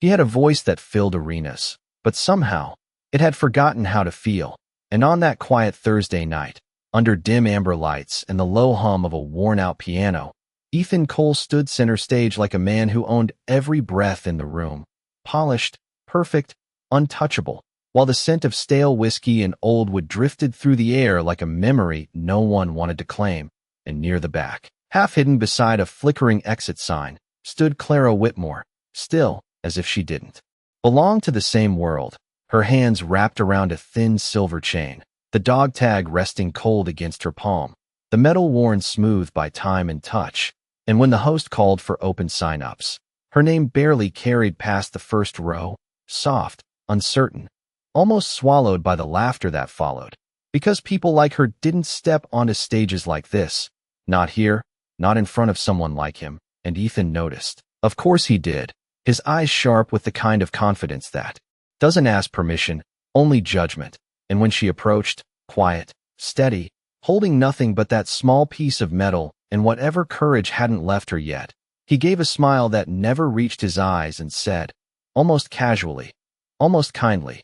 He had a voice that filled arenas, but somehow, it had forgotten how to feel. And on that quiet Thursday night, under dim amber lights and the low hum of a worn-out piano, Ethan Cole stood center stage like a man who owned every breath in the room. Polished, perfect, untouchable, while the scent of stale whiskey and old wood drifted through the air like a memory no one wanted to claim. And near the back, half hidden beside a flickering exit sign, stood Clara Whitmore, still, as if she didn't belong to the same world, her hands wrapped around a thin silver chain, the dog tag resting cold against her palm, the metal worn smooth by time and touch. And when the host called for open sign-ups, her name barely carried past the first row, soft, uncertain, almost swallowed by the laughter that followed. Because people like her didn't step onto stages like this. Not here, not in front of someone like him, and Ethan noticed. Of course he did, his eyes sharp with the kind of confidence that doesn't ask permission, only judgment. And when she approached, quiet, steady, holding nothing but that small piece of metal and whatever courage hadn't left her yet, he gave a smile that never reached his eyes and said, almost casually, almost kindly,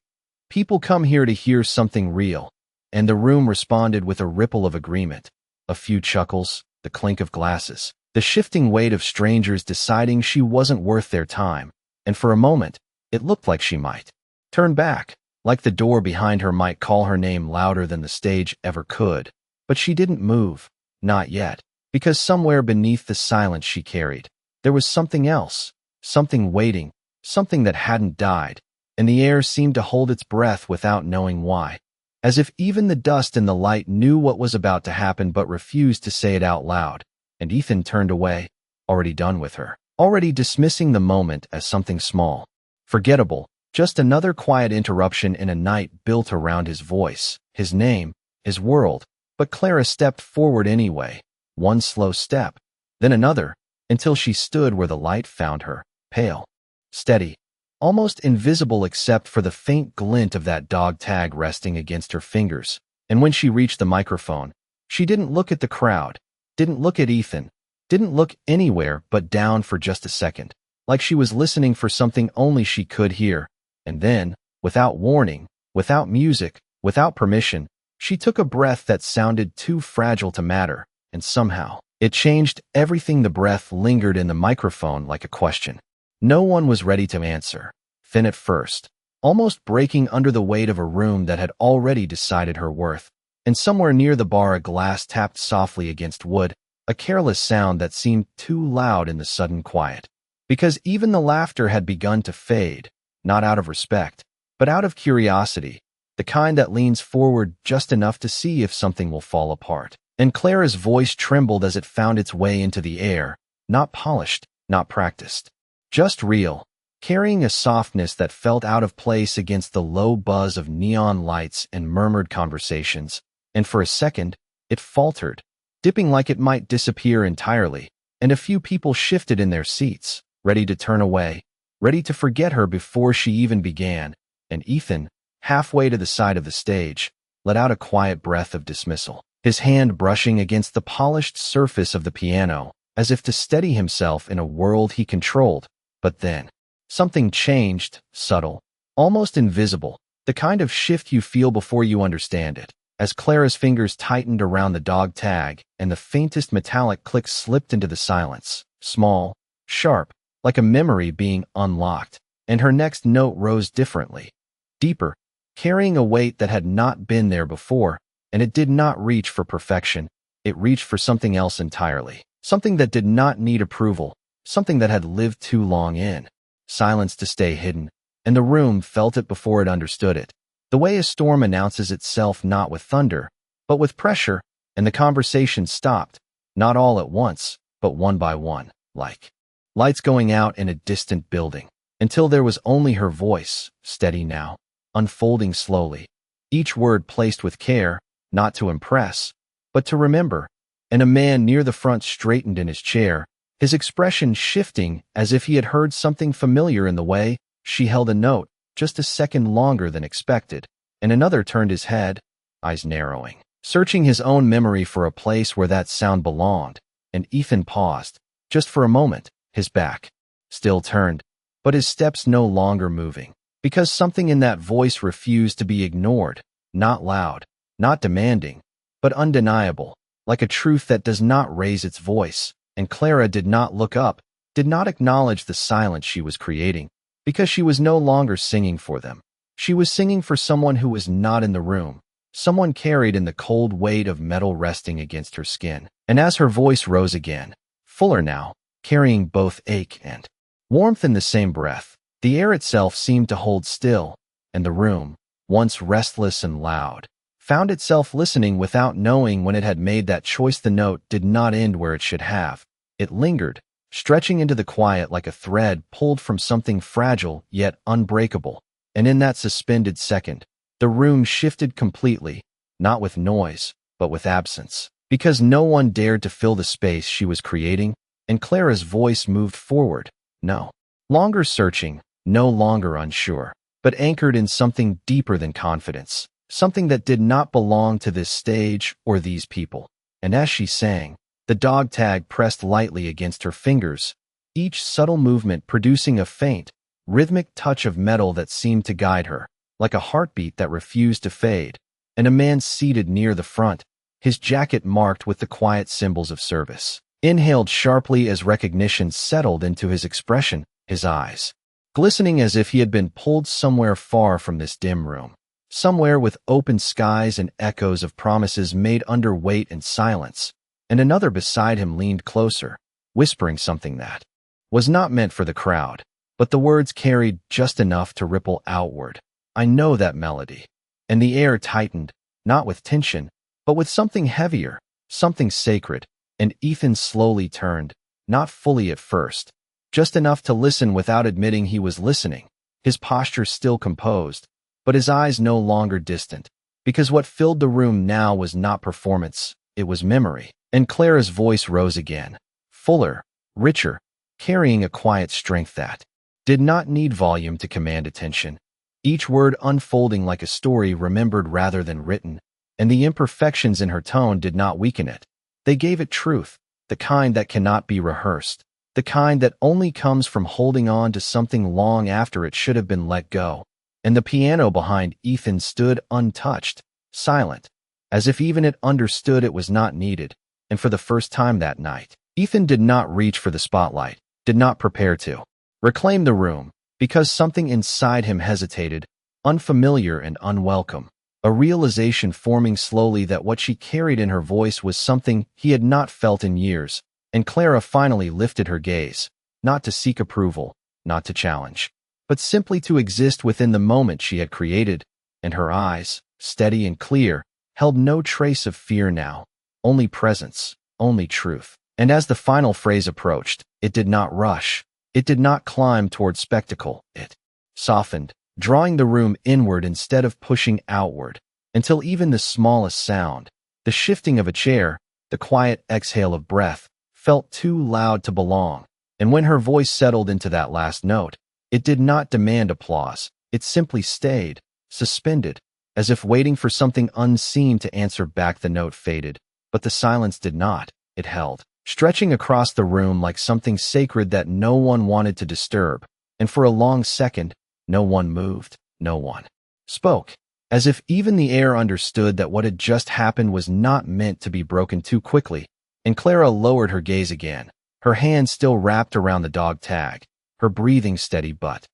"People come here to hear something real." And the room responded with a ripple of agreement. A few chuckles, the clink of glasses, the shifting weight of strangers deciding she wasn't worth their time. And for a moment, it looked like she might turn back, like the door behind her might call her name louder than the stage ever could. But she didn't move, not yet, because somewhere beneath the silence she carried, there was something else, something waiting, something that hadn't died, and the air seemed to hold its breath without knowing why. As if even the dust and the light knew what was about to happen but refused to say it out loud. And Ethan turned away, already done with her, already dismissing the moment as something small, forgettable, just another quiet interruption in a night built around his voice, his name, his world. But Clara stepped forward anyway, one slow step, then another, until she stood where the light found her, pale, steady, almost invisible except for the faint glint of that dog tag resting against her fingers. And when she reached the microphone, she didn't look at the crowd, didn't look at Ethan, didn't look anywhere but down for just a second, like she was listening for something only she could hear. And then, without warning, without music, without permission, she took a breath that sounded too fragile to matter, and somehow, it changed everything. The breath lingered in the microphone like a question. No one was ready to answer, thin at first, almost breaking under the weight of a room that had already decided her worth. And somewhere near the bar a glass tapped softly against wood, a careless sound that seemed too loud in the sudden quiet. Because even the laughter had begun to fade, not out of respect, but out of curiosity, the kind that leans forward just enough to see if something will fall apart. And Clara's voice trembled as it found its way into the air, not polished, not practiced. Just real, carrying a softness that felt out of place against the low buzz of neon lights and murmured conversations. And for a second, it faltered, dipping like it might disappear entirely, and a few people shifted in their seats, ready to turn away, ready to forget her before she even began. And Ethan, halfway to the side of the stage, let out a quiet breath of dismissal, his hand brushing against the polished surface of the piano, as if to steady himself in a world he controlled. But then, something changed, subtle, almost invisible, the kind of shift you feel before you understand it, as Clara's fingers tightened around the dog tag and the faintest metallic click slipped into the silence, small, sharp, like a memory being unlocked, and her next note rose differently, deeper, carrying a weight that had not been there before, and it did not reach for perfection, it reached for something else entirely, something that did not need approval, something that had lived too long in silence to stay hidden, and the room felt it before it understood it. The way a storm announces itself not with thunder, but with pressure, and the conversation stopped, not all at once, but one by one, like lights going out in a distant building, until there was only her voice, steady now, unfolding slowly, each word placed with care, not to impress, but to remember. And a man near the front straightened in his chair, his expression shifting as if he had heard something familiar in the way she held a note, just a second longer than expected, and another turned his head, eyes narrowing, searching his own memory for a place where that sound belonged. And Ethan paused, just for a moment, his back still turned, but his steps no longer moving, because something in that voice refused to be ignored, not loud, not demanding, but undeniable, like a truth that does not raise its voice. And Clara did not look up, did not acknowledge the silence she was creating, because she was no longer singing for them. She was singing for someone who was not in the room, someone carried in the cold weight of metal resting against her skin. And as her voice rose again, fuller now, carrying both ache and warmth in the same breath, the air itself seemed to hold still, and the room, once restless and loud, found itself listening without knowing when it had made that choice. The note did not end where it should have. It lingered, stretching into the quiet like a thread pulled from something fragile yet unbreakable. And in that suspended second, the room shifted completely, not with noise, but with absence, because no one dared to fill the space she was creating. And Clara's voice moved forward, no longer searching, no longer unsure, but anchored in something deeper than confidence, something that did not belong to this stage or these people. And as she sang, the dog tag pressed lightly against her fingers, each subtle movement producing a faint, rhythmic touch of metal that seemed to guide her, like a heartbeat that refused to fade. And a man seated near the front, his jacket marked with the quiet symbols of service, inhaled sharply as recognition settled into his expression, his eyes glistening as if he had been pulled somewhere far from this dim room, somewhere with open skies and echoes of promises made under weight and silence. And another beside him leaned closer, whispering something that was not meant for the crowd, but the words carried just enough to ripple outward. I know that melody. And the air tightened, not with tension, but with something heavier, something sacred. And Ethan slowly turned, not fully at first, just enough to listen without admitting he was listening, his posture still composed, but his eyes no longer distant, because what filled the room now was not performance, it was memory. And Clara's voice rose again, fuller, richer, carrying a quiet strength that did not need volume to command attention, each word unfolding like a story remembered rather than written. And the imperfections in her tone did not weaken it. They gave it truth, the kind that cannot be rehearsed, the kind that only comes from holding on to something long after it should have been let go. And the piano behind Ethan stood untouched, silent, as if even it understood it was not needed. And for the first time that night, Ethan did not reach for the spotlight, did not prepare to reclaim the room, because something inside him hesitated, unfamiliar and unwelcome. A realization forming slowly that what she carried in her voice was something he had not felt in years. And Clara finally lifted her gaze, not to seek approval, not to challenge, but simply to exist within the moment she had created. And her eyes, steady and clear, held no trace of fear now, only presence, only truth. And as the final phrase approached, it did not rush, it did not climb toward spectacle, it softened, drawing the room inward instead of pushing outward, until even the smallest sound, the shifting of a chair, the quiet exhale of breath, felt too loud to belong. And when her voice settled into that last note, it did not demand applause, it simply stayed, suspended, as if waiting for something unseen to answer back. The note faded, but the silence did not, it held, stretching across the room like something sacred that no one wanted to disturb. And for a long second, no one moved, no one spoke, as if even the air understood that what had just happened was not meant to be broken too quickly. And Clara lowered her gaze again, her hand still wrapped around the dog tag, her breathing steady but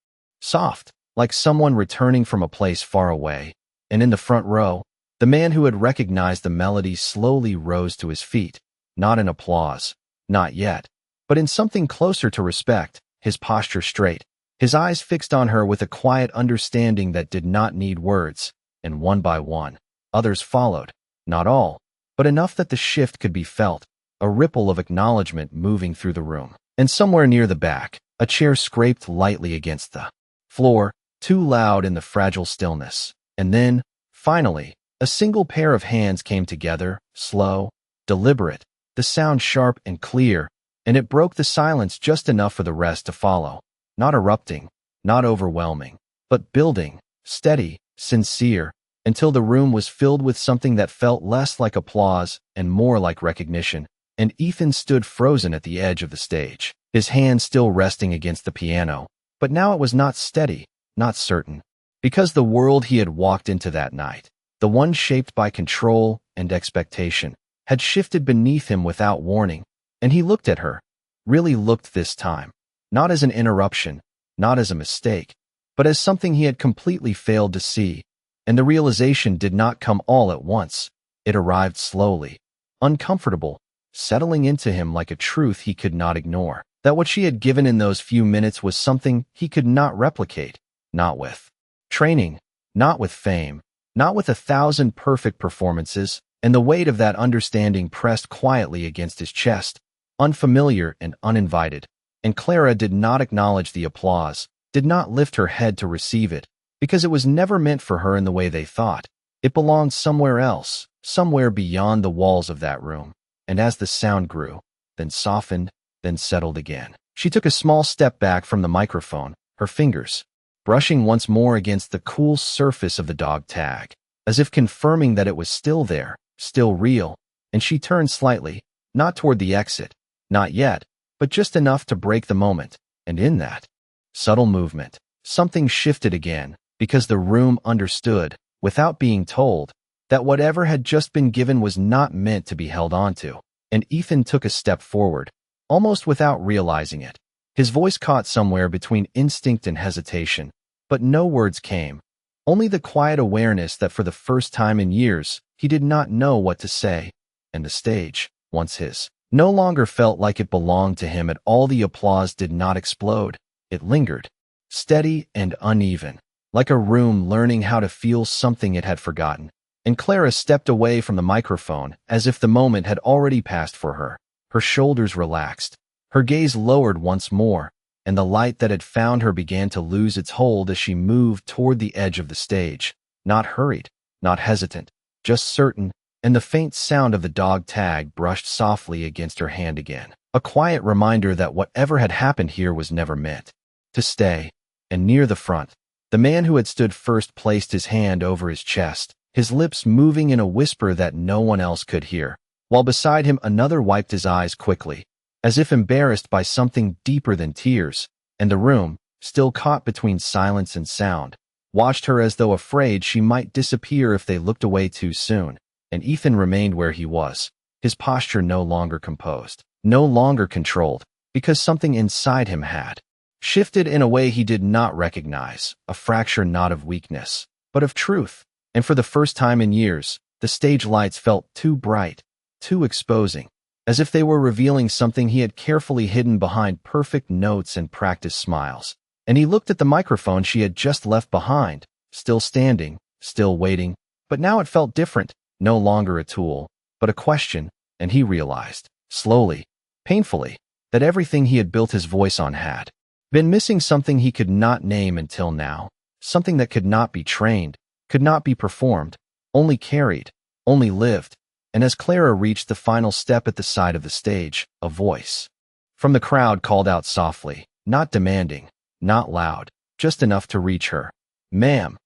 soft, like someone returning from a place far away. And in the front row, the man who had recognized the melody slowly rose to his feet, not in applause, not yet, but in something closer to respect, his posture straight, his eyes fixed on her with a quiet understanding that did not need words. And one by one, others followed, not all, but enough that the shift could be felt, a ripple of acknowledgement moving through the room. And somewhere near the back, a chair scraped lightly against the floor, too loud in the fragile stillness. And then, finally, a single pair of hands came together, slow, deliberate, the sound sharp and clear, and it broke the silence just enough for the rest to follow. Not erupting, not overwhelming, but building, steady, sincere, until the room was filled with something that felt less like applause and more like recognition. And Ethan stood frozen at the edge of the stage, his hand still resting against the piano, But now it was not steady, not certain. Because the world he had walked into that night, the one shaped by control and expectation, had shifted beneath him without warning, and he looked at her, really looked this time, not as an interruption, not as a mistake, but as something he had completely failed to see. And the realization did not come all at once. It arrived slowly, uncomfortable, settling into him like a truth he could not ignore. That what she had given in those few minutes was something he could not replicate, not with training, not with fame, not with 1,000 perfect performances, and the weight of that understanding pressed quietly against his chest, unfamiliar and uninvited. And Clara did not acknowledge the applause, did not lift her head to receive it, because it was never meant for her in the way they thought. It belonged somewhere else, somewhere beyond the walls of that room. And as the sound grew, then softened, then settled again, she took a small step back from the microphone, her fingers brushing once more against the cool surface of the dog tag, as if confirming that it was still there, still real, and she turned slightly, not toward the exit, not yet, but just enough to break the moment, and in that subtle movement, something shifted again, because the room understood, without being told, that whatever had just been given was not meant to be held onto. And Ethan took a step forward, almost without realizing it. His voice caught somewhere between instinct and hesitation, but no words came, only the quiet awareness that for the first time in years, he did not know what to say. And the stage, once his, no longer felt like it belonged to him at all. The applause did not explode. It lingered, steady and uneven, like a room learning how to feel something it had forgotten. And Clara stepped away from the microphone as if the moment had already passed for her. Her shoulders relaxed, her gaze lowered once more, and the light that had found her began to lose its hold as she moved toward the edge of the stage, not hurried, not hesitant, just certain, and the faint sound of the dog tag brushed softly against her hand again. A quiet reminder that whatever had happened here was never meant to stay. And near the front, the man who had stood first placed his hand over his chest, his lips moving in a whisper that no one else could hear, while beside him another wiped his eyes quickly, as if embarrassed by something deeper than tears, and the room, still caught between silence and sound, watched her as though afraid she might disappear if they looked away too soon. And Ethan remained where he was, his posture no longer composed, no longer controlled, because something inside him had shifted in a way he did not recognize, a fracture not of weakness, but of truth. And for the first time in years, the stage lights felt too bright, too exposing, as if they were revealing something he had carefully hidden behind perfect notes and practiced smiles. And he looked at the microphone she had just left behind, still standing, still waiting, but now it felt different, no longer a tool, but a question, and he realized, slowly, painfully, that everything he had built his voice on had been missing something he could not name until now, something that could not be trained, could not be performed, only carried, only lived. And as Clara reached the final step at the side of the stage, a voice from the crowd called out softly, not demanding, not loud, just enough to reach her. "Ma'am,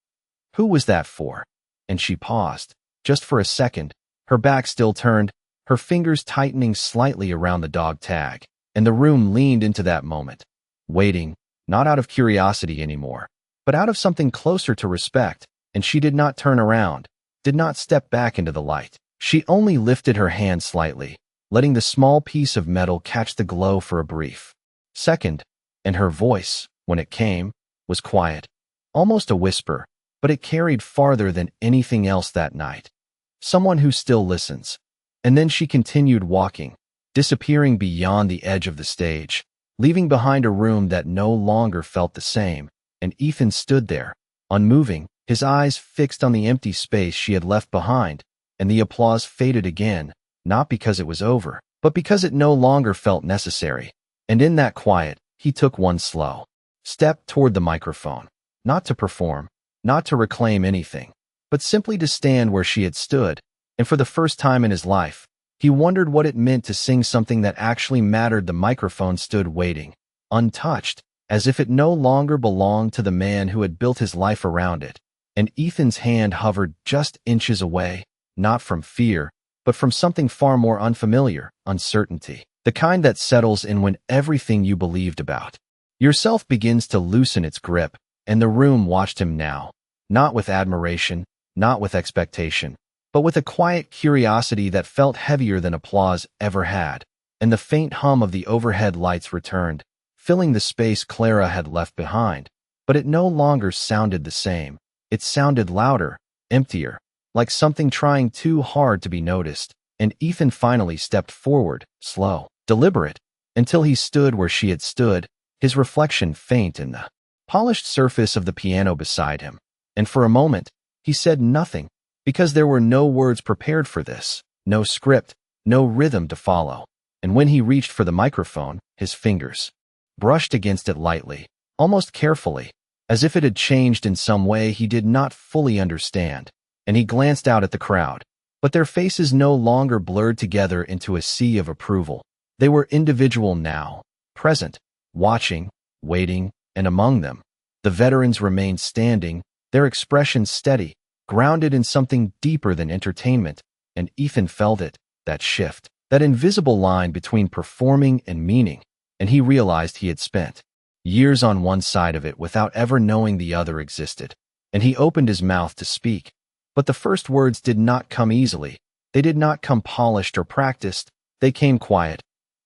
who was that for?" And she paused, just for a second, her back still turned, her fingers tightening slightly around the dog tag, and the room leaned into that moment, waiting, not out of curiosity anymore, but out of something closer to respect. And she did not turn around, did not step back into the light. She only lifted her hand slightly, letting the small piece of metal catch the glow for a brief second, and her voice, when it came, was quiet, almost a whisper, but it carried farther than anything else that night. Someone who still listens. And then she continued walking, disappearing beyond the edge of the stage, leaving behind a room that no longer felt the same. And Ethan stood there, unmoving, his eyes fixed on the empty space she had left behind. And the applause faded again, not because it was over, but because it no longer felt necessary. And in that quiet, he took one slow step toward the microphone, not to perform, not to reclaim anything, but simply to stand where she had stood. And for the first time in his life, he wondered what it meant to sing something that actually mattered. The microphone stood waiting, untouched, as if it no longer belonged to the man who had built his life around it. And Ethan's hand hovered just inches away, not from fear, but from something far more unfamiliar, uncertainty. The kind that settles in when everything you believed about Yourself begins to loosen its grip, and the room watched him now, not with admiration, not with expectation, but with a quiet curiosity that felt heavier than applause ever had, and the faint hum of the overhead lights returned, filling the space Clara had left behind. But it no longer sounded the same. It sounded louder, emptier, like something trying too hard to be noticed, and Ethan finally stepped forward, slow, deliberate, until he stood where she had stood, his reflection faint in the polished surface of the piano beside him. And for a moment, he said nothing, because there were no words prepared for this, no script, no rhythm to follow. And when he reached for the microphone, his fingers brushed against it lightly, almost carefully, as if it had changed in some way he did not fully understand. And he glanced out at the crowd, but their faces no longer blurred together into a sea of approval. They were individual now, present, watching, waiting, and among them, the veterans remained standing, their expressions steady, grounded in something deeper than entertainment, and Ethan felt it, that shift, that invisible line between performing and meaning, and he realized he had spent years on one side of it without ever knowing the other existed. And he opened his mouth to speak, but the first words did not come easily. They did not come polished or practiced. They came quiet,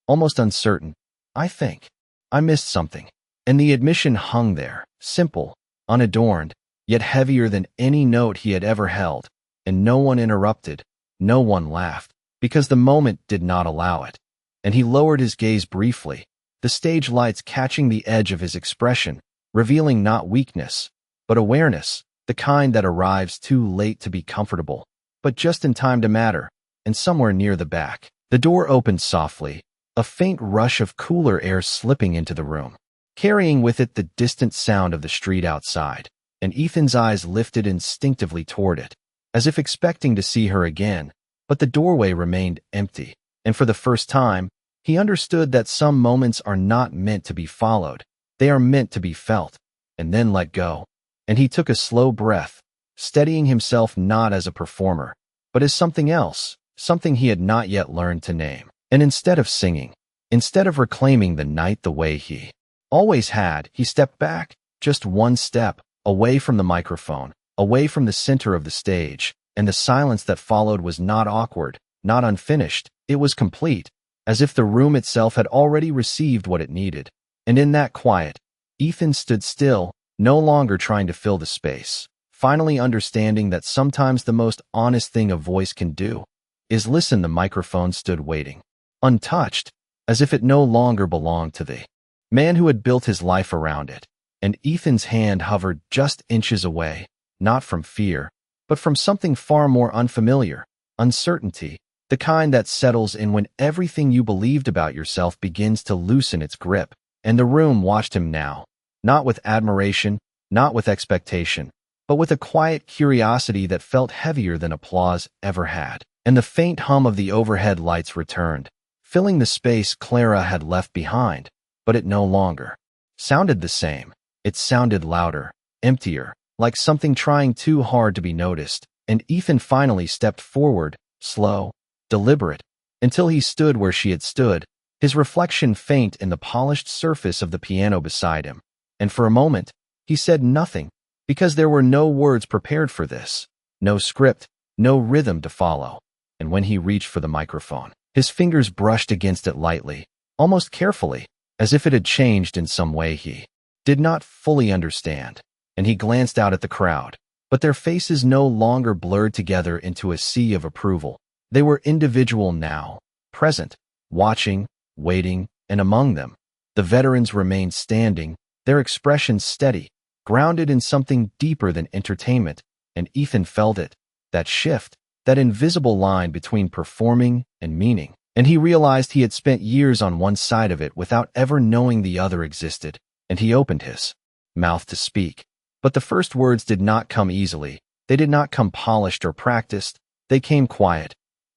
almost uncertain. I think I missed something. And the admission hung there, simple, unadorned, yet heavier than any note he had ever held. And no one interrupted, no one laughed, because the moment did not allow it. And he lowered his gaze briefly, the stage lights catching the edge of his expression, revealing not weakness, but awareness, the kind that arrives too late to be comfortable, but just in time to matter. And somewhere near the back, the door opened softly, a faint rush of cooler air slipping into the room, carrying with it the distant sound of the street outside, and Ethan's eyes lifted instinctively toward it, as if expecting to see her again, but the doorway remained empty, and for the first time, he understood that some moments are not meant to be followed, they are meant to be felt, and then let go. And he took a slow breath, steadying himself not as a performer, but as something else, something he had not yet learned to name. And instead of singing, instead of reclaiming the night the way he always had, he stepped back, just one step, away from the microphone, away from the center of the stage, and the silence that followed was not awkward, not unfinished, it was complete, as if the room itself had already received what it needed. And in that quiet, Ethan stood still, no longer trying to fill the space, finally understanding that sometimes the most honest thing a voice can do is listen. The microphone stood waiting, untouched, as if it no longer belonged to the man who had built his life around it, and Ethan's hand hovered just inches away, not from fear, but from something far more unfamiliar, uncertainty, the kind that settles in when everything you believed about yourself begins to loosen its grip. And the room watched him now, not with admiration, not with expectation, but with a quiet curiosity that felt heavier than applause ever had. And the faint hum of the overhead lights returned, filling the space Clara had left behind, but it no longer sounded the same. It sounded louder, emptier, like something trying too hard to be noticed, and Ethan finally stepped forward, slow, deliberate, until he stood where she had stood, his reflection faint in the polished surface of the piano beside him. And for a moment, he said nothing, because there were no words prepared for this, no script, no rhythm to follow. And when he reached for the microphone, his fingers brushed against it lightly, almost carefully, as if it had changed in some way he did not fully understand. And he glanced out at the crowd, but their faces no longer blurred together into a sea of approval. They were individual now, present, watching, waiting, and among them, the veterans remained standing, their expressions steady, grounded in something deeper than entertainment, and Ethan felt it, that shift, that invisible line between performing and meaning. And he realized he had spent years on one side of it without ever knowing the other existed, and he opened his mouth to speak. But the first words did not come easily, they did not come polished or practiced, they came quiet,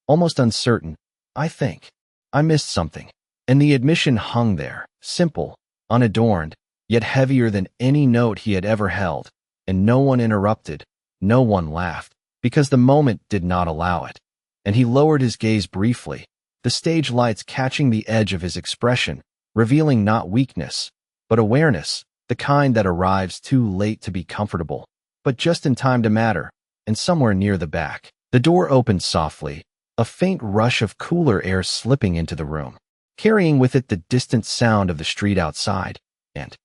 almost uncertain. I think I missed something. And the admission hung there, simple, unadorned, yet heavier than any note he had ever held, and no one interrupted, no one laughed, because the moment did not allow it. And he lowered his gaze briefly, the stage lights catching the edge of his expression, revealing not weakness, but awareness, the kind that arrives too late to be comfortable, but just in time to matter, and somewhere near the back. The door opened softly, a faint rush of cooler air slipping into the room, carrying with it the distant sound of the street outside, and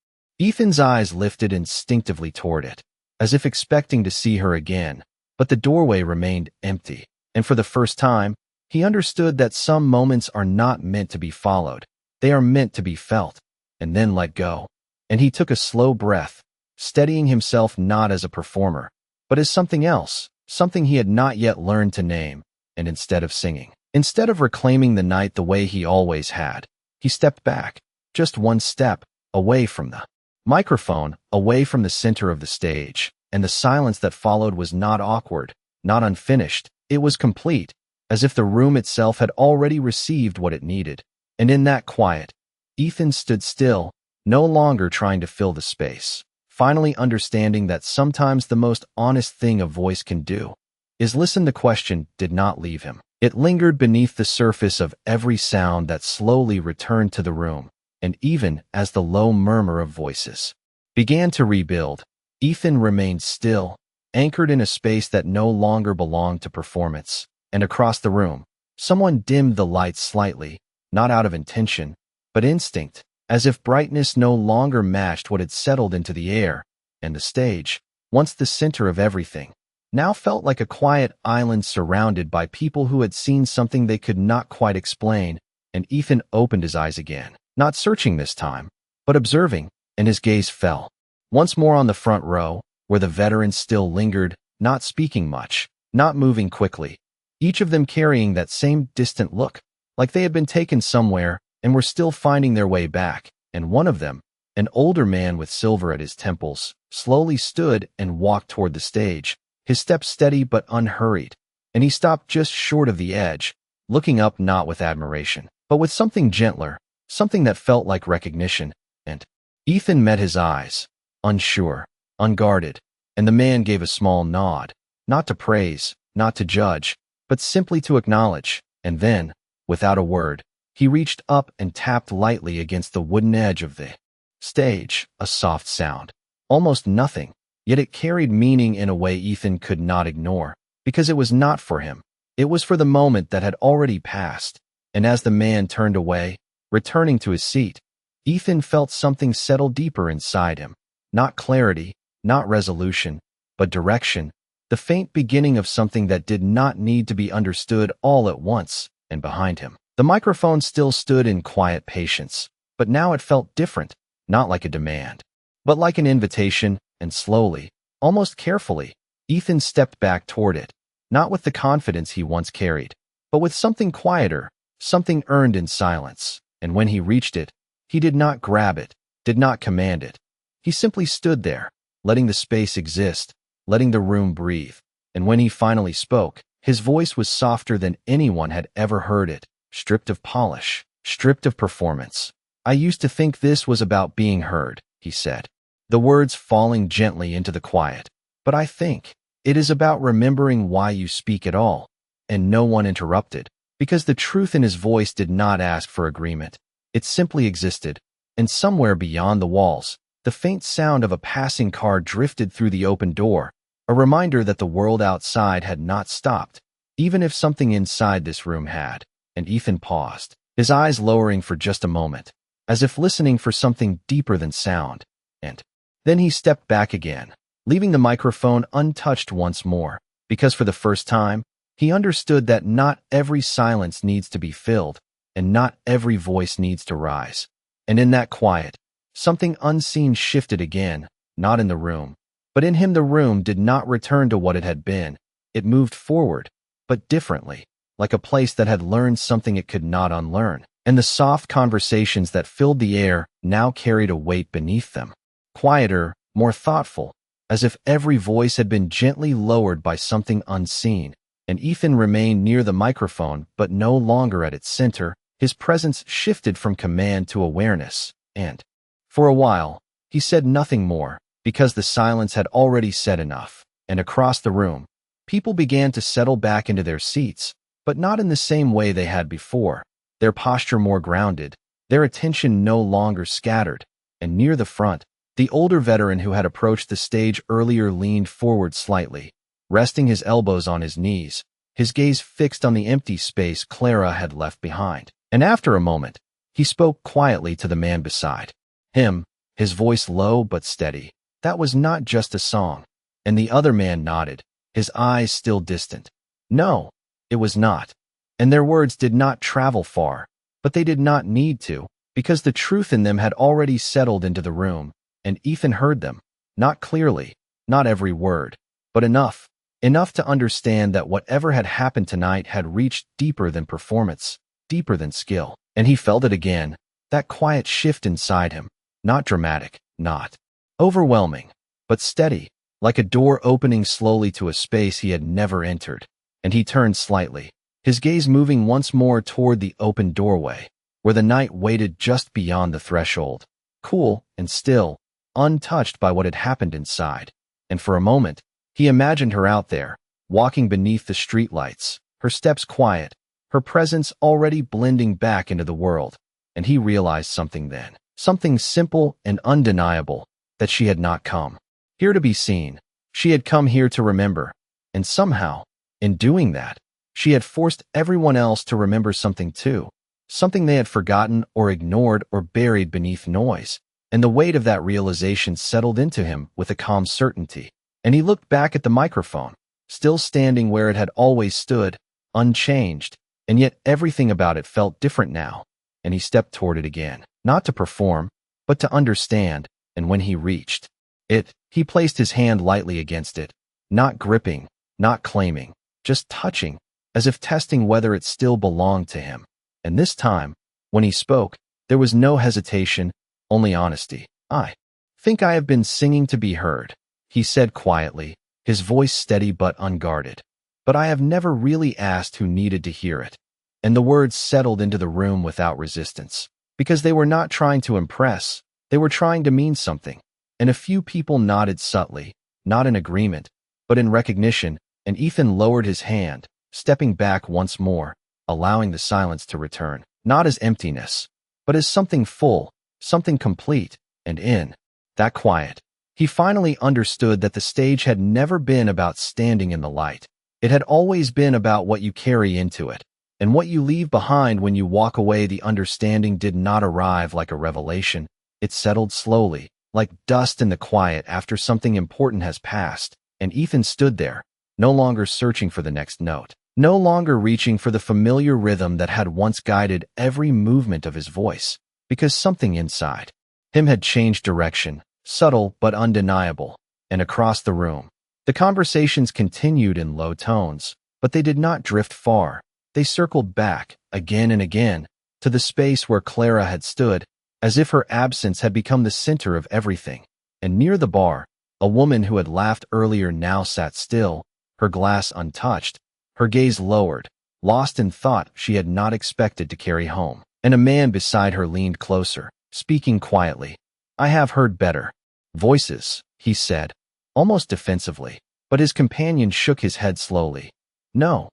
Ethan's eyes lifted instinctively toward it, as if expecting to see her again, but the doorway remained empty, and for the first time, he understood that some moments are not meant to be followed, they are meant to be felt, and then let go. And he took a slow breath, steadying himself not as a performer, but as something else, something he had not yet learned to name, and instead of singing, instead of reclaiming the night the way he always had, he stepped back, just one step, away from the microphone, away from the center of the stage, and the silence that followed was not awkward, not unfinished, it was complete, as if the room itself had already received what it needed. And in that quiet, Ethan stood still, no longer trying to fill the space, finally understanding that sometimes the most honest thing a voice can do is listen. The question did not leave him. It lingered beneath the surface of every sound that slowly returned to the room, and even as the low murmur of voices began to rebuild, Ethan remained still, anchored in a space that no longer belonged to performance. And across the room, someone dimmed the lights slightly, not out of intention, but instinct, as if brightness no longer matched what had settled into the air, and the stage, once the center of everything, now felt like a quiet island surrounded by people who had seen something they could not quite explain. And Ethan opened his eyes again, not searching this time, but observing, and his gaze fell once more on the front row, where the veterans still lingered, not speaking much, not moving quickly, each of them carrying that same distant look, like they had been taken somewhere and were still finding their way back. And one of them, an older man with silver at his temples, slowly stood and walked toward the stage, his steps steady but unhurried, and he stopped just short of the edge, looking up not with admiration, but with something gentler, something that felt like recognition. And Ethan met his eyes, unsure, unguarded, and the man gave a small nod, not to praise, not to judge, but simply to acknowledge, and then, without a word, he reached up and tapped lightly against the wooden edge of the stage, a soft sound, almost nothing, yet it carried meaning in a way Ethan could not ignore, because it was not for him, it was for the moment that had already passed. And as the man turned away, returning to his seat, Ethan felt something settle deeper inside him, not clarity, not resolution, but direction, the faint beginning of something that did not need to be understood all at once. And behind him, the microphone still stood in quiet patience, but now it felt different, not like a demand, but like an invitation. And slowly, almost carefully, Ethan stepped back toward it, not with the confidence he once carried, but with something quieter, something earned in silence. And when he reached it, he did not grab it, did not command it. He simply stood there, letting the space exist, letting the room breathe. And when he finally spoke, his voice was softer than anyone had ever heard it, stripped of polish, stripped of performance. "I used to think this was about being heard," he said, the words falling gently into the quiet. "But I think it is about remembering why you speak at all." And no one interrupted, because the truth in his voice did not ask for agreement. It simply existed, and somewhere beyond the walls, the faint sound of a passing car drifted through the open door, a reminder that the world outside had not stopped, even if something inside this room had. And Ethan paused, his eyes lowering for just a moment, as if listening for something deeper than sound. And then he stepped back again, leaving the microphone untouched once more, because for the first time, he understood that not every silence needs to be filled, and not every voice needs to rise. And in that quiet, something unseen shifted again, not in the room, but in him. The room did not return to what it had been. It moved forward, but differently, like a place that had learned something it could not unlearn. And the soft conversations that filled the air now carried a weight beneath them, quieter, more thoughtful, as if every voice had been gently lowered by something unseen. And Ethan remained near the microphone, but no longer at its center. His presence shifted from command to awareness, and for a while, he said nothing more, because the silence had already said enough. And across the room, people began to settle back into their seats, but not in the same way they had before, their posture more grounded, their attention no longer scattered. and near the front, the older veteran who had approached the stage earlier leaned forward slightly, resting his elbows on his knees, his gaze fixed on the empty space Clara had left behind. And after a moment, he spoke quietly to the man beside him, his voice low but steady. "That was not just a song." And the other man nodded, his eyes still distant. "No, it was not." And their words did not travel far, but they did not need to, because the truth in them had already settled into the room, and Ethan heard them, not clearly, not every word, but enough to understand that whatever had happened tonight had reached deeper than performance, deeper than skill. And he felt it again, that quiet shift inside him, not dramatic, not overwhelming, but steady, like a door opening slowly to a space he had never entered. And he turned slightly, his gaze moving once more toward the open doorway, where the night waited just beyond the threshold, cool and still, untouched by what had happened inside. And for a moment, he imagined her out there, walking beneath the streetlights, her steps quiet, her presence already blending back into the world. And he realized something then, something simple and undeniable, that she had not come here to be seen. She had come here to remember. And somehow, in doing that, she had forced everyone else to remember something too, something they had forgotten or ignored or buried beneath noise. And the weight of that realization settled into him with a calm certainty. And he looked back at the microphone, still standing where it had always stood, unchanged, and yet everything about it felt different now. And he stepped toward it again, not to perform, but to understand. And when he reached it, he placed his hand lightly against it, not gripping, not claiming, just touching, as if testing whether it still belonged to him. And this time, when he spoke, there was no hesitation, only honesty. "I think I have been singing to be heard," he said quietly, his voice steady but unguarded. "But I have never really asked who needed to hear it." And the words settled into the room without resistance, because they were not trying to impress, they were trying to mean something. And a few people nodded subtly, not in agreement, but in recognition, and Ethan lowered his hand, stepping back once more, allowing the silence to return, not as emptiness, but as something full, something complete. And in that quiet, he finally understood that the stage had never been about standing in the light. It had always been about what you carry into it, and what you leave behind when you walk away. The understanding did not arrive like a revelation. It settled slowly, like dust in the quiet after something important has passed. And Ethan stood there, no longer searching for the next note, no longer reaching for the familiar rhythm that had once guided every movement of his voice, because something inside him had changed direction, subtle but undeniable. And across the room, the conversations continued in low tones, but they did not drift far. They circled back, again and again, to the space where Clara had stood, as if her absence had become the center of everything. And near the bar, a woman who had laughed earlier now sat still, her glass untouched, her gaze lowered, lost in thought she had not expected to carry home. And a man beside her leaned closer, speaking quietly. "I have heard better voices," he said, almost defensively, but his companion shook his head slowly. "No,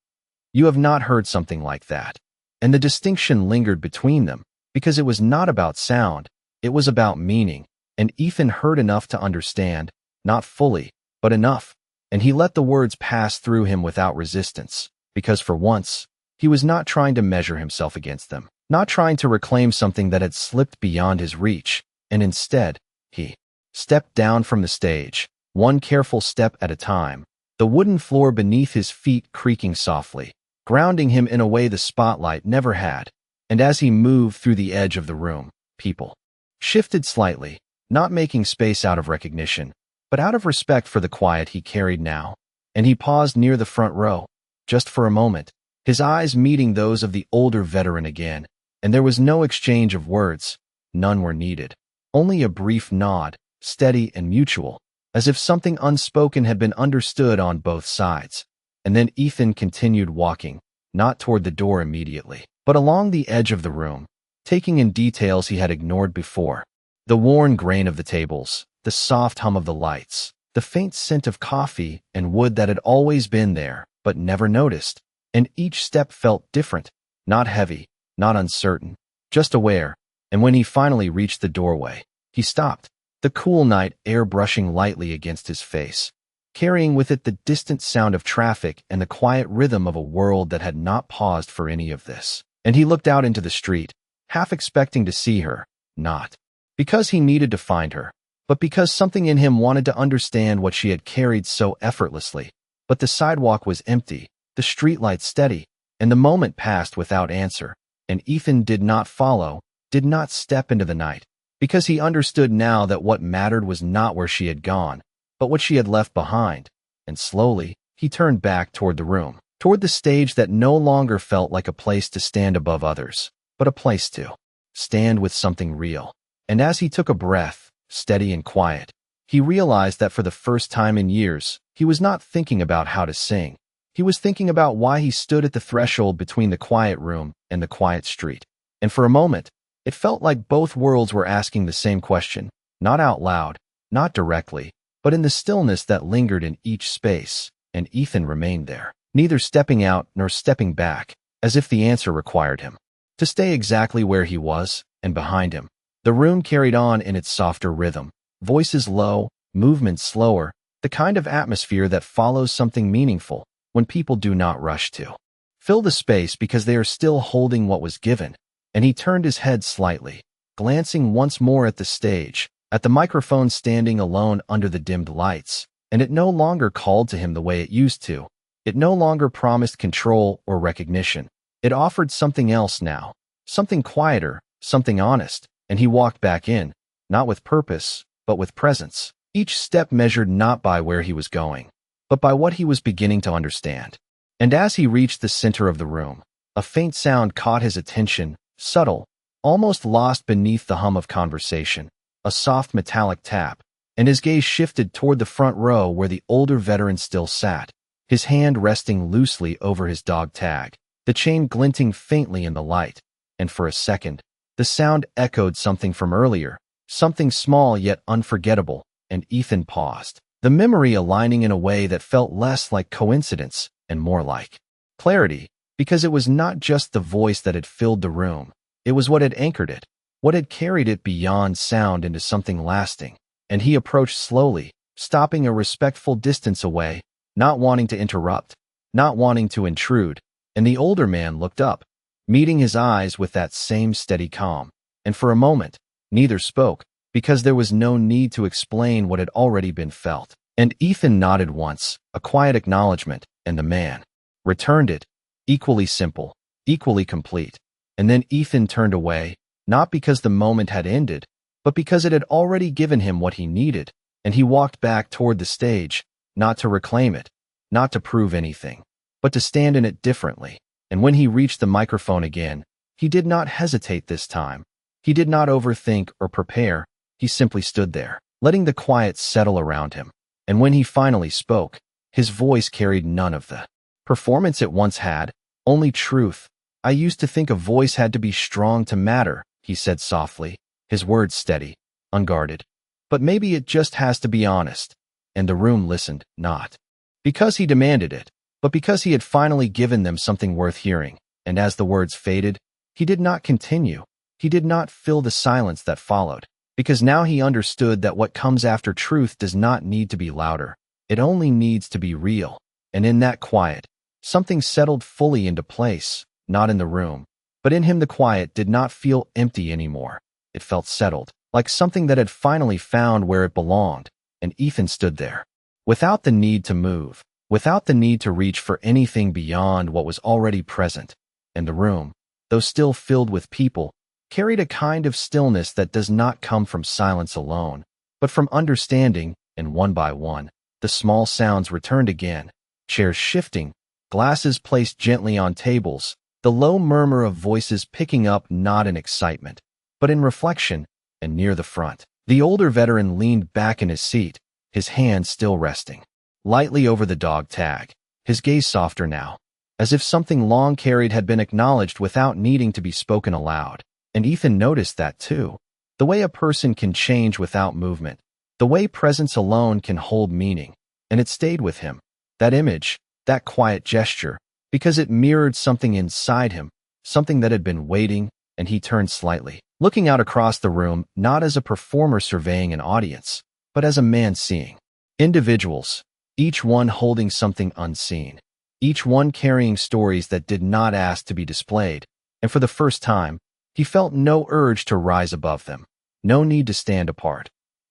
you have not heard something like that." And the distinction lingered between them, because it was not about sound, it was about meaning. And Ethan heard enough to understand, not fully, but enough. And he let the words pass through him without resistance, because for once, he was not trying to measure himself against them, not trying to reclaim something that had slipped beyond his reach. And instead, he stepped down from the stage, one careful step at a time, the wooden floor beneath his feet creaking softly, grounding him in a way the spotlight never had. And as he moved through the edge of the room, people shifted slightly, not making space out of recognition, but out of respect for the quiet he carried now. And he paused near the front row, just for a moment, his eyes meeting those of the older veteran again. And there was no exchange of words, none were needed, only a brief nod, steady and mutual, as if something unspoken had been understood on both sides. And then Ethan continued walking, not toward the door immediately, but along the edge of the room, taking in details he had ignored before. The worn grain of the tables, the soft hum of the lights, the faint scent of coffee and wood that had always been there, but never noticed. And each step felt different, not heavy, not uncertain, just aware. And when he finally reached the doorway, He stopped, the cool night air brushing lightly against his face, carrying with it the distant sound of traffic and the quiet rhythm of a world that had not paused for any of this. And he looked out into the street, half expecting to see her, not because he needed to find her, but because something in him wanted to understand what she had carried so effortlessly. But the sidewalk was empty, the streetlight steady, and the moment passed without answer, and Ethan did not follow, did not step into the night, because he understood now that what mattered was not where she had gone, but what she had left behind. And slowly, he turned back toward the room, toward the stage that no longer felt like a place to stand above others, but a place to stand with something real. And as he took a breath, steady and quiet, he realized that for the first time in years, he was not thinking about how to sing. He was thinking about why he stood at the threshold between the quiet room and the quiet street. And for a moment, it felt like both worlds were asking the same question, not out loud, not directly, but in the stillness that lingered in each space. And Ethan remained there, neither stepping out nor stepping back, as if the answer required him to stay exactly where he was. And behind him, the room carried on in its softer rhythm, voices low, movements slower, the kind of atmosphere that follows something meaningful when people do not rush to fill the space because they are still holding what was given. And he turned his head slightly, glancing once more at the stage, at the microphone standing alone under the dimmed lights, and it no longer called to him the way it used to. It no longer promised control or recognition. It offered something else now, something quieter, something honest, and he walked back in, not with purpose, but with presence, each step measured not by where he was going, but by what he was beginning to understand. And as he reached the center of the room, a faint sound caught his attention, subtle, almost lost beneath the hum of conversation, a soft metallic tap, and his gaze shifted toward the front row where the older veteran still sat, his hand resting loosely over his dog tag, the chain glinting faintly in the light. And for a second, the sound echoed something from earlier, something small yet unforgettable, and Ethan paused, the memory aligning in a way that felt less like coincidence and more like clarity, because it was not just the voice that had filled the room, it was what had anchored it, what had carried it beyond sound into something lasting. And he approached slowly, stopping a respectful distance away, not wanting to interrupt, not wanting to intrude, and the older man looked up, meeting his eyes with that same steady calm. And for a moment, neither spoke, because there was no need to explain what had already been felt. And Ethan nodded once, a quiet acknowledgement, and the man returned it, equally simple, equally complete. And then Ethan turned away, not because the moment had ended, but because it had already given him what he needed, and he walked back toward the stage, not to reclaim it, not to prove anything, but to stand in it differently. And when he reached the microphone again, he did not hesitate this time. He did not overthink or prepare. He simply stood there, letting the quiet settle around him. And when he finally spoke, his voice carried none of the performance it once had, only truth. "I used to think a voice had to be strong to matter," he said softly, his words steady, unguarded. "But maybe it just has to be honest." And the room listened, not because he demanded it, but because he had finally given them something worth hearing. And as the words faded, he did not continue. He did not fill the silence that followed, because now he understood that what comes after truth does not need to be louder. It only needs to be real. And in that quiet, something settled fully into place, not in the room, but in him. The quiet did not feel empty anymore. It felt settled, like something that had finally found where it belonged. And Ethan stood there, without the need to move, without the need to reach for anything beyond what was already present. And the room, though still filled with people, carried a kind of stillness that does not come from silence alone, but from understanding. And one by one, the small sounds returned again, chairs shifting, glasses placed gently on tables, the low murmur of voices picking up not in excitement, but in reflection. And near the front, the older veteran leaned back in his seat, his hand still resting lightly over the dog tag, his gaze softer now, as if something long carried had been acknowledged without needing to be spoken aloud. And Ethan noticed that too, the way a person can change without movement, the way presence alone can hold meaning. And it stayed with him, that image, that quiet gesture, because it mirrored something inside him, something that had been waiting, and he turned slightly, looking out across the room not as a performer surveying an audience, but as a man seeing individuals, each one holding something unseen, each one carrying stories that did not ask to be displayed, and for the first time, he felt no urge to rise above them, no need to stand apart,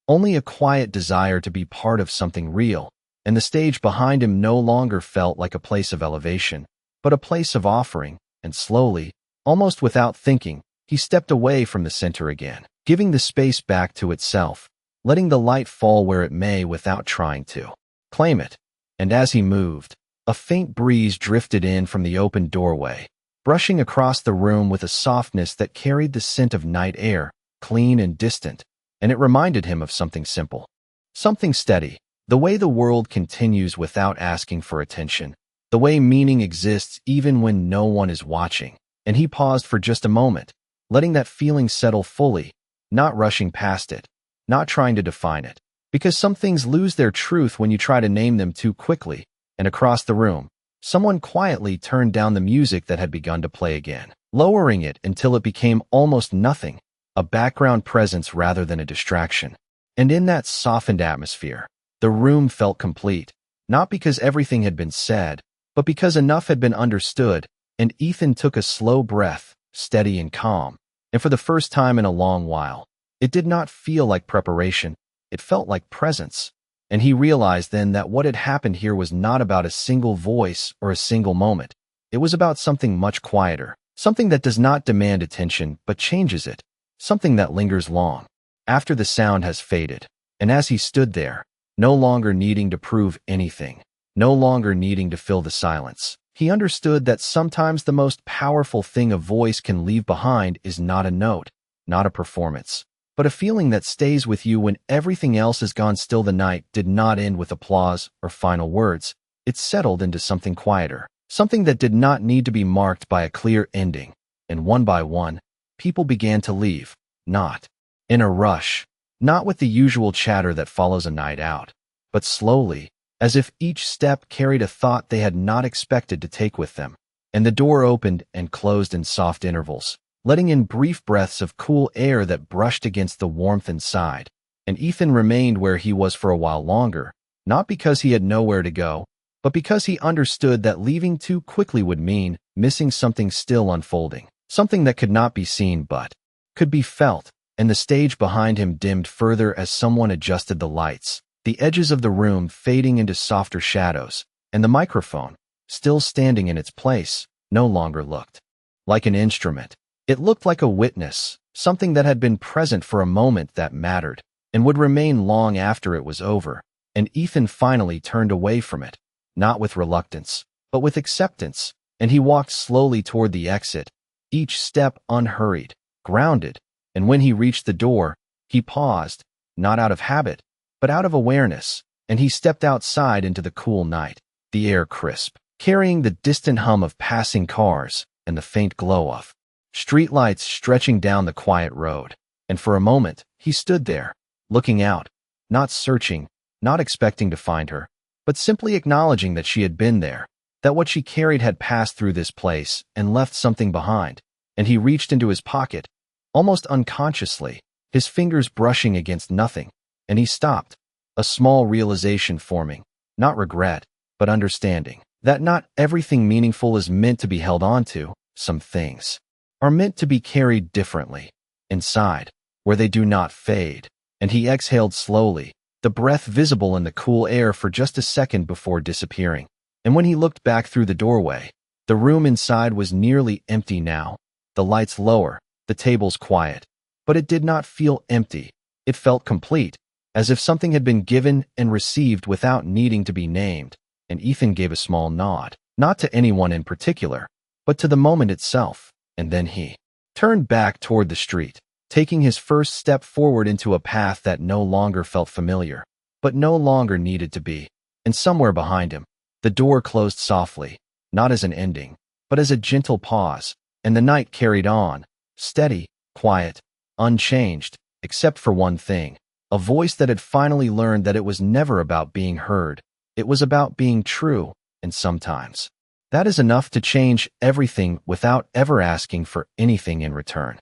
only a quiet desire to be part of something real, and the stage behind him no longer felt like a place of elevation, but a place of offering, and slowly, almost without thinking, he stepped away from the center again, giving the space back to itself, letting the light fall where it may without trying to claim it. And as he moved, a faint breeze drifted in from the open doorway, brushing across the room with a softness that carried the scent of night air, clean and distant, and it reminded him of something simple, something steady, the way the world continues without asking for attention, the way meaning exists even when no one is watching. And he paused for just a moment, letting that feeling settle fully, not rushing past it, not trying to define it, because some things lose their truth when you try to name them too quickly. And across the room, someone quietly turned down the music that had begun to play again, lowering it until it became almost nothing, a background presence rather than a distraction. And in that softened atmosphere, the room felt complete, not because everything had been said, but because enough had been understood, and Ethan took a slow breath, steady and calm, and for the first time in a long while, it did not feel like preparation, it felt like presence. And he realized then that what had happened here was not about a single voice or a single moment. It was about something much quieter, something that does not demand attention but changes it, something that lingers long after the sound has faded. And as he stood there, no longer needing to prove anything, no longer needing to fill the silence, he understood that sometimes the most powerful thing a voice can leave behind is not a note, not a performance, but a feeling that stays with you when everything else is gone. Still, the night did not end with applause or final words. It settled into something quieter, something that did not need to be marked by a clear ending. And one by one, people began to leave, not in a rush, not with the usual chatter that follows a night out, but slowly, as if each step carried a thought they had not expected to take with them. And the door opened and closed in soft intervals, letting in brief breaths of cool air that brushed against the warmth inside. And Ethan remained where he was for a while longer, not because he had nowhere to go, but because he understood that leaving too quickly would mean missing something still unfolding, something that could not be seen but could be felt. And the stage behind him dimmed further as someone adjusted the lights, the edges of the room fading into softer shadows, and the microphone, still standing in its place, no longer looked like an instrument. It looked like a witness, something that had been present for a moment that mattered, and would remain long after it was over. And Ethan finally turned away from it, not with reluctance, but with acceptance, and he walked slowly toward the exit, each step unhurried, grounded. And when he reached the door, he paused, not out of habit, but out of awareness, and he stepped outside into the cool night, the air crisp, carrying the distant hum of passing cars and the faint glow of streetlights stretching down the quiet road. And for a moment, he stood there, looking out, not searching, not expecting to find her, but simply acknowledging that she had been there, that what she carried had passed through this place and left something behind. And he reached into his pocket, almost unconsciously, his fingers brushing against nothing, and he stopped, a small realization forming, not regret, but understanding, that not everything meaningful is meant to be held on to. Some things are meant to be carried differently, inside, where they do not fade. And he exhaled slowly, the breath visible in the cool air for just a second before disappearing. And when he looked back through the doorway, the room inside was nearly empty now, the lights lower, the tables quiet. But it did not feel empty. It felt complete, as if something had been given and received without needing to be named. And Ethan gave a small nod, not to anyone in particular, but to the moment itself. And then he turned back toward the street, taking his first step forward into a path that no longer felt familiar, but no longer needed to be. And somewhere behind him, the door closed softly, not as an ending, but as a gentle pause. And the night carried on, steady, quiet, unchanged, except for one thing, a voice that had finally learned that it was never about being heard. It was about being true, and sometimes That is enough to change everything without ever asking for anything in return.